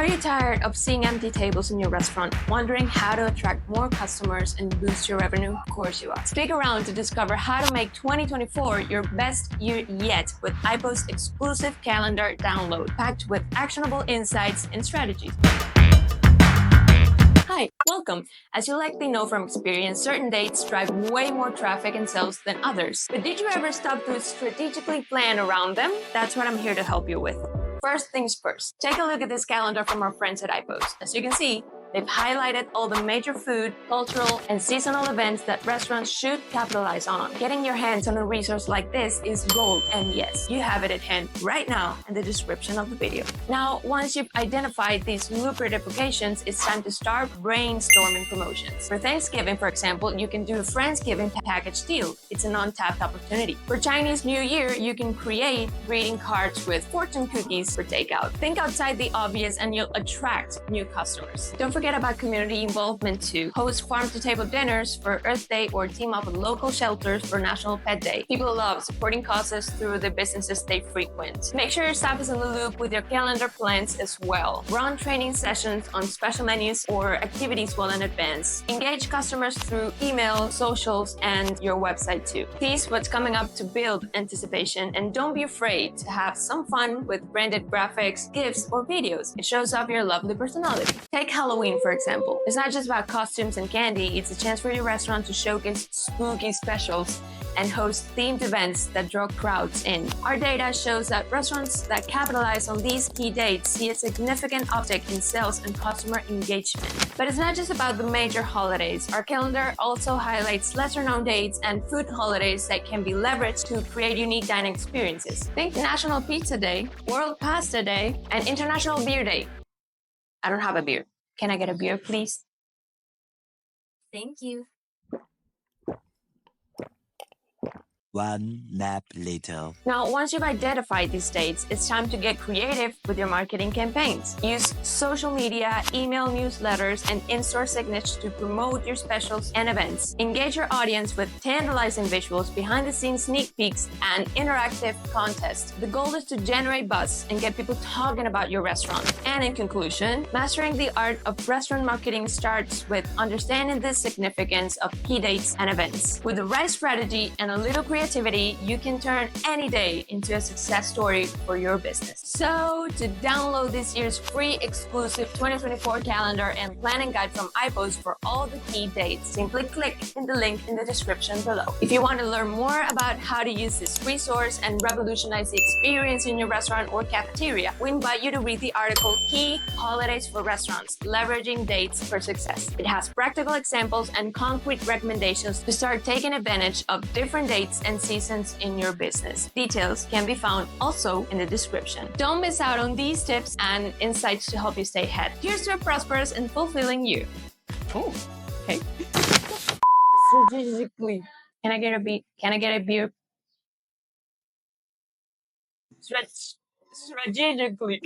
Are you tired of seeing empty tables in your restaurant, wondering how to attract more customers and boost your revenue? Of course you are. Stick around to discover how to make 2024 your best year yet with Ipos' exclusive calendar download, packed with actionable insights and strategies. Hi, welcome. As you likely know from experience, certain dates drive way more traffic and sales than others. But did you ever stop to strategically plan around them? That's what I'm here to help you with. First things first, take a look at this calendar from our friends at Ipos. As you can see, they've highlighted all the major food, cultural, and seasonal events that restaurants should capitalize on. Getting your hands on a resource like this is gold, and yes, you have it at hand right now in the description of the video. Now, once you've identified these lucrative occasions, it's time to start brainstorming promotions. For Thanksgiving, for example, you can do a Friendsgiving package deal. It's an untapped opportunity. For Chinese New Year, you can create greeting cards with fortune cookies for takeout. Think outside the obvious and you'll attract new customers. Don't forget about community involvement too. Host farm-to-table dinners for Earth Day or team up with local shelters for National Pet Day. People love supporting causes through the businesses they frequent. Make sure your staff is in the loop with your calendar plans as well. Run training sessions on special menus or activities well in advance. Engage customers through email, socials, and your website too. Tease what's coming up to build anticipation, and don't be afraid to have some fun with branded graphics, gifts, or videos. It shows off your lovely personality. Take Halloween, for example. It's not just about costumes and candy, it's a chance for your restaurant to showcase spooky specials and host themed events that draw crowds in. Our data shows that restaurants that capitalize on these key dates see a significant uptick in sales and customer engagement. But it's not just about the major holidays. Our calendar also highlights lesser-known dates and food holidays that can be leveraged to create unique dining experiences. Think National Pizza Day, World Pasta Day, and International Beer Day. I don't have a beer. Can I get a beer, please? Thank you. One nap later. Now, once you've identified these dates, it's time to get creative with your marketing campaigns. Use social media, email newsletters, and in-store signage to promote your specials and events. Engage your audience with tantalizing visuals, behind-the-scenes sneak peeks, and interactive contests. The goal is to generate buzz and get people talking about your restaurant. And in conclusion, mastering the art of restaurant marketing starts with understanding the significance of key dates and events. With the right strategy and a little creativity, you can turn any day into a success story for your business. So, to download this year's free exclusive 2024 calendar and planning guide from Ipos for all the key dates, simply click in the link in the description below. If you want to learn more about how to use this resource and revolutionize the experience in your restaurant or cafeteria, we invite you to read the article Key Holidays for Restaurants, Leveraging Dates for Success. It has practical examples and concrete recommendations to start taking advantage of different dates and seasons in your business. Details can be found also in the description. Don't miss out on these tips and insights to help you stay ahead. Here's to a prosperous and fulfilling you. Oh, okay. Strategically. Can I get a beer? Can I get a beer? Strategically.